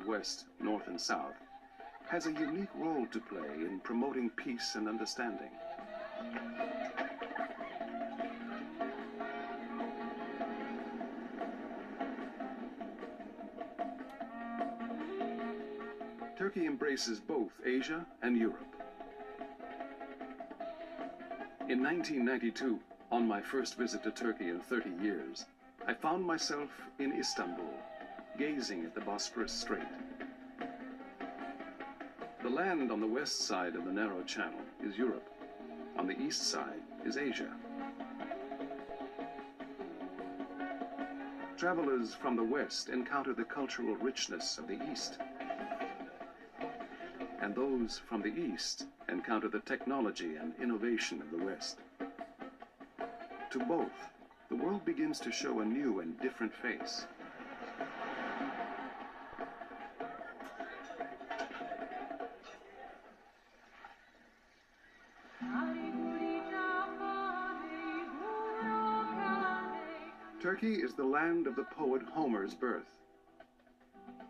West, North and South, has a unique role to play in promoting peace and understanding. Turkey embraces both Asia and Europe. In 1992, on my first visit to Turkey in 30 years, I found myself in Istanbul, gazing at the Bosphorus Strait. The land on the west side of the narrow channel is Europe. On the east side is Asia. Travelers from the west encounter the cultural richness of the east, and those from the east encounter the technology and innovation of the west. To both, the world begins to show a new and different face. Turkey is the land of the poet Homer's birth.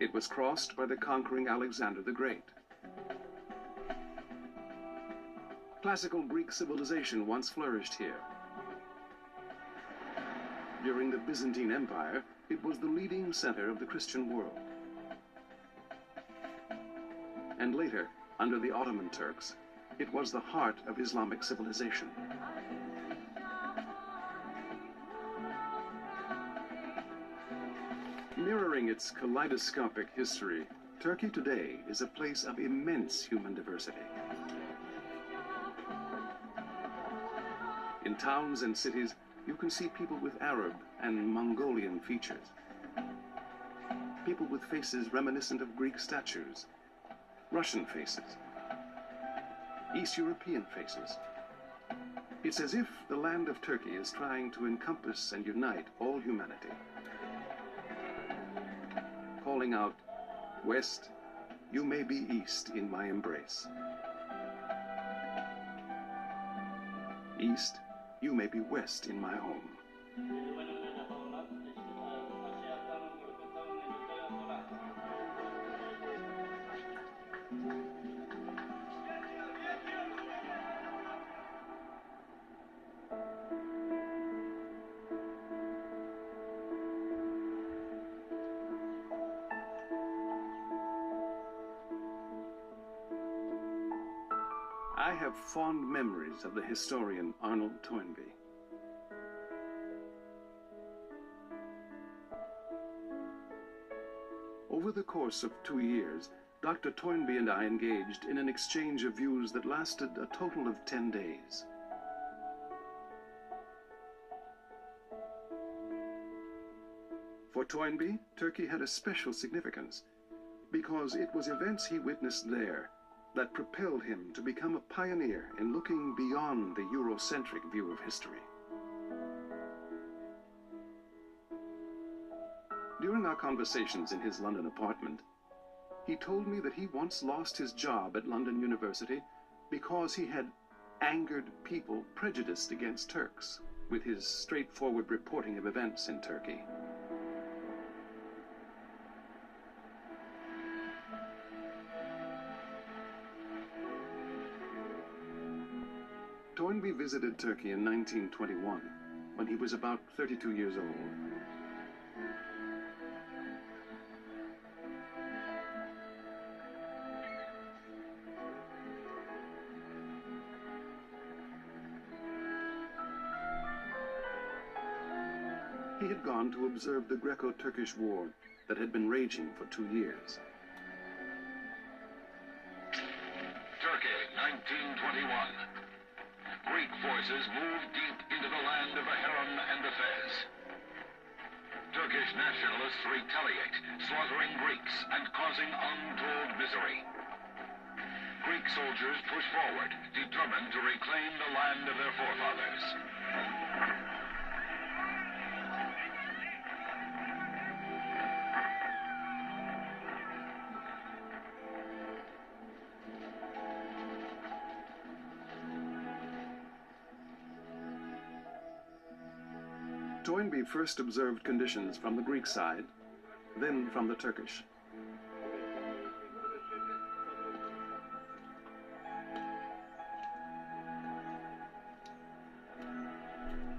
It was crossed by the conquering Alexander the Great. Classical Greek civilization once flourished here. During the Byzantine Empire, it was the leading center of the Christian world. And later, under the Ottoman Turks, it was the heart of Islamic civilization. Mirroring its kaleidoscopic history, Turkey today is a place of immense human diversity. In towns and cities, you can see people with Arab and Mongolian features. People with faces reminiscent of Greek statues, Russian faces, East European faces. It's as if the land of Turkey is trying to encompass and unite all humanity. Calling out, "West, you may be East in my embrace. East, you may be West in my home." I have fond memories of the historian Arnold Toynbee. Over the course of 2 years, Dr. Toynbee and I engaged in an exchange of views that lasted a total of 10 days. For Toynbee, Turkey had a special significance because it was events he witnessed there that propelled him to become a pioneer in looking beyond the Eurocentric view of history. During our conversations in his London apartment, he told me that he once lost his job at London University because he had angered people prejudiced against Turks with his straightforward reporting of events in Turkey. Toynbee visited Turkey in 1921, when he was about 32 years old. He had gone to observe the Greco-Turkish War that had been raging for 2 years. Turkey, 1921. Greek forces moved deep into the land of the Harem and the Fez. Turkish nationalists retaliate, slaughtering Greeks and causing untold misery. Greek soldiers push forward, determined to reclaim the land of their forefathers. Toynbee first observed conditions from the Greek side, then from the Turkish.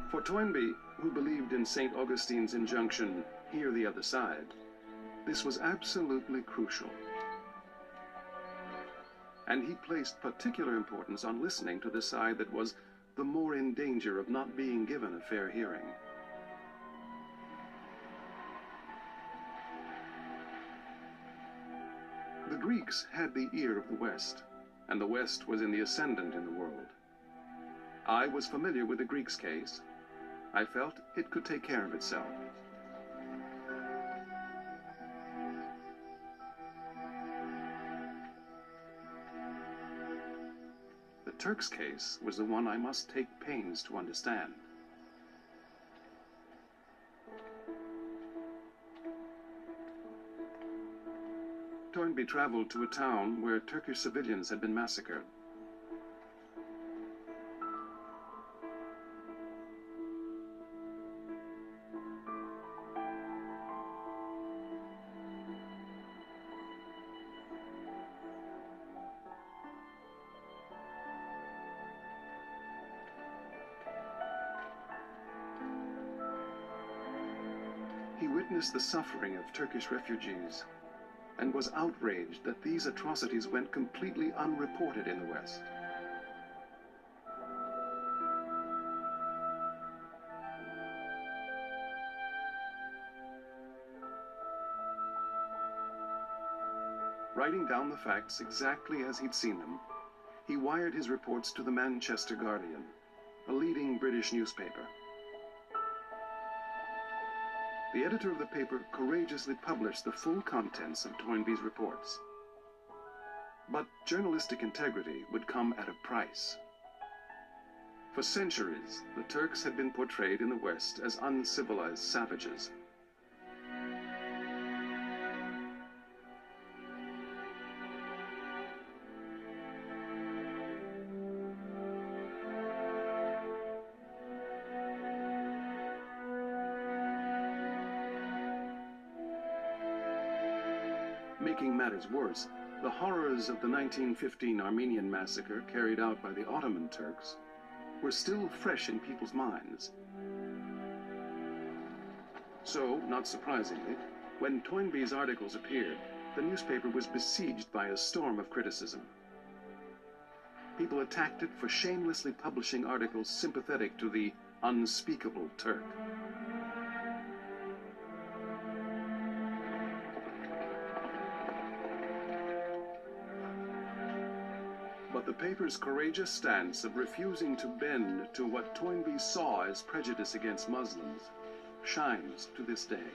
For Toynbee, who believed in St. Augustine's injunction, "Hear the other side," this was absolutely crucial. And he placed particular importance on listening to the side that was the more in danger of not being given a fair hearing. The Greeks had the ear of the West, and the West was in the ascendant in the world. I was familiar with the Greeks' case. I felt it could take care of itself. The Turks' case was the one I must take pains to understand. Toynbee traveled to a town where Turkish civilians had been massacred. He witnessed the suffering of Turkish refugees and was outraged that these atrocities went completely unreported in the West. Writing down the facts exactly as he'd seen them, he wired his reports to the Manchester Guardian, a leading British newspaper. The editor of the paper courageously published the full contents of Toynbee's reports. But journalistic integrity would come at a price. For centuries, the Turks had been portrayed in the West as uncivilized savages. Making matters worse, the horrors of the 1915 Armenian massacre carried out by the Ottoman Turks were still fresh in people's minds. So, not surprisingly, when Toynbee's articles appeared, the newspaper was besieged by a storm of criticism. People attacked it for shamelessly publishing articles sympathetic to the unspeakable Turk. But the paper's courageous stance of refusing to bend to what Toynbee saw as prejudice against Muslims shines to this day.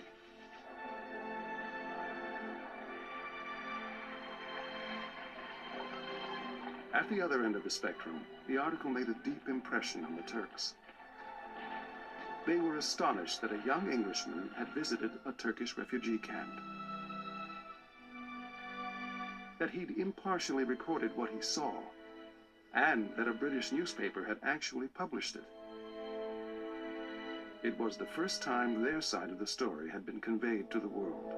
At the other end of the spectrum, the article made a deep impression on the Turks. They were astonished that a young Englishman had visited a Turkish refugee camp, that he'd impartially recorded what he saw, and that a British newspaper had actually published it. It was the first time their side of the story had been conveyed to the world.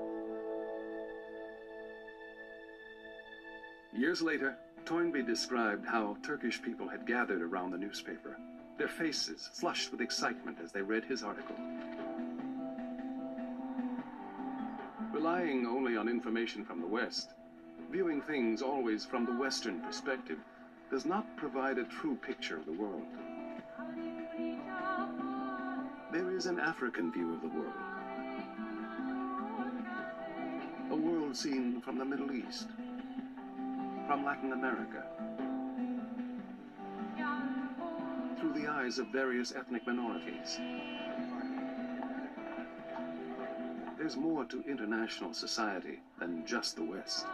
Years later, Toynbee described how Turkish people had gathered around the newspaper, their faces flushed with excitement as they read his article. Relying only on information from the West, viewing things always from the Western perspective, does not provide a true picture of the world. There is an African view of the world, a world seen from the Middle East, from Latin America, through the eyes of various ethnic minorities. There's more to international society than just the West.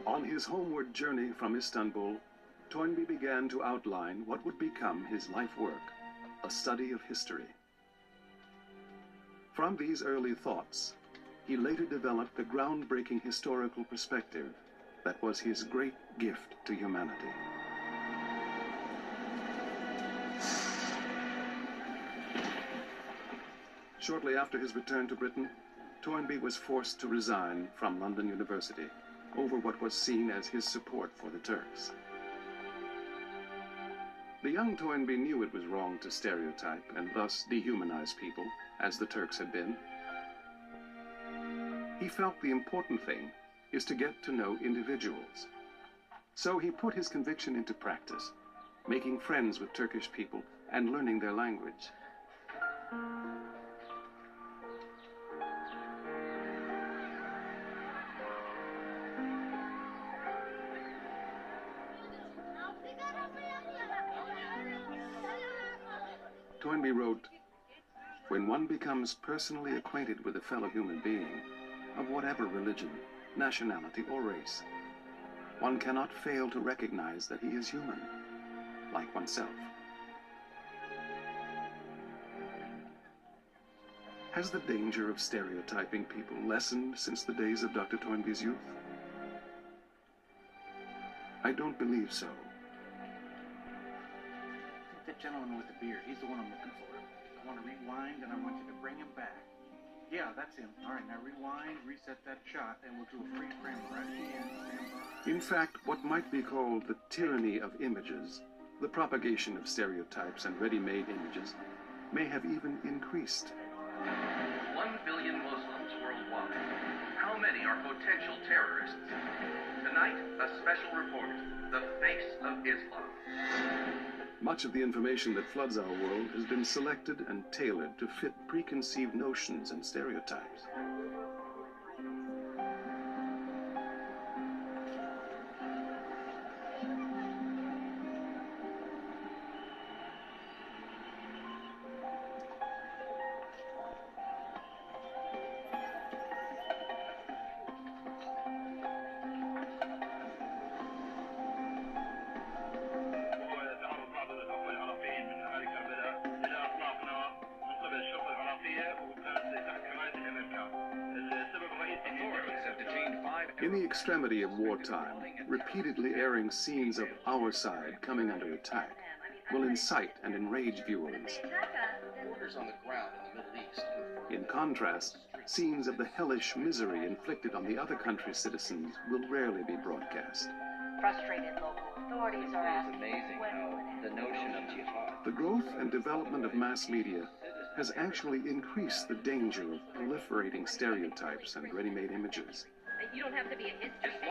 On his homeward journey from Istanbul, Toynbee began to outline what would become his life work, a study of history. From these early thoughts, he later developed the groundbreaking historical perspective that was his great gift to humanity. Shortly after his return to Britain, Toynbee was forced to resign from London University over what was seen as his support for the Turks. The young Toynbee knew it was wrong to stereotype and thus dehumanize people, as the Turks had been. He felt the important thing is to get to know individuals. So he put his conviction into practice, making friends with Turkish people and learning their language. Toynbee wrote, "When one becomes personally acquainted with a fellow human being, of whatever religion, nationality, or race, one cannot fail to recognize that he is human, like oneself." Has the danger of stereotyping people lessened since the days of Dr. Toynbee's youth? I don't believe so. That gentleman with the beard, he's the one I'm looking for. I want to rewind and I want you to bring him back. Yeah, that's him. All right, now rewind, reset that shot, and we'll do a freeze frame right at the end. Stand by. In fact, what might be called the tyranny of images, the propagation of stereotypes and ready-made images, may have even increased. 1 billion Muslims worldwide. How many are potential terrorists? Tonight, a special report, the face of Islam. Much of the information that floods our world has been selected and tailored to fit preconceived notions and stereotypes. In the extremity of wartime, repeatedly airing scenes of our side coming under attack will incite and enrage viewers. Orders on the ground in the Middle East. In contrast, scenes of the hellish misery inflicted on the other country's citizens will rarely be broadcast. Frustrated local authorities are asking. It's amazing how the notion of jihad. The growth and development of mass media has actually increased the danger of proliferating stereotypes and ready-made images. You don't have to be a history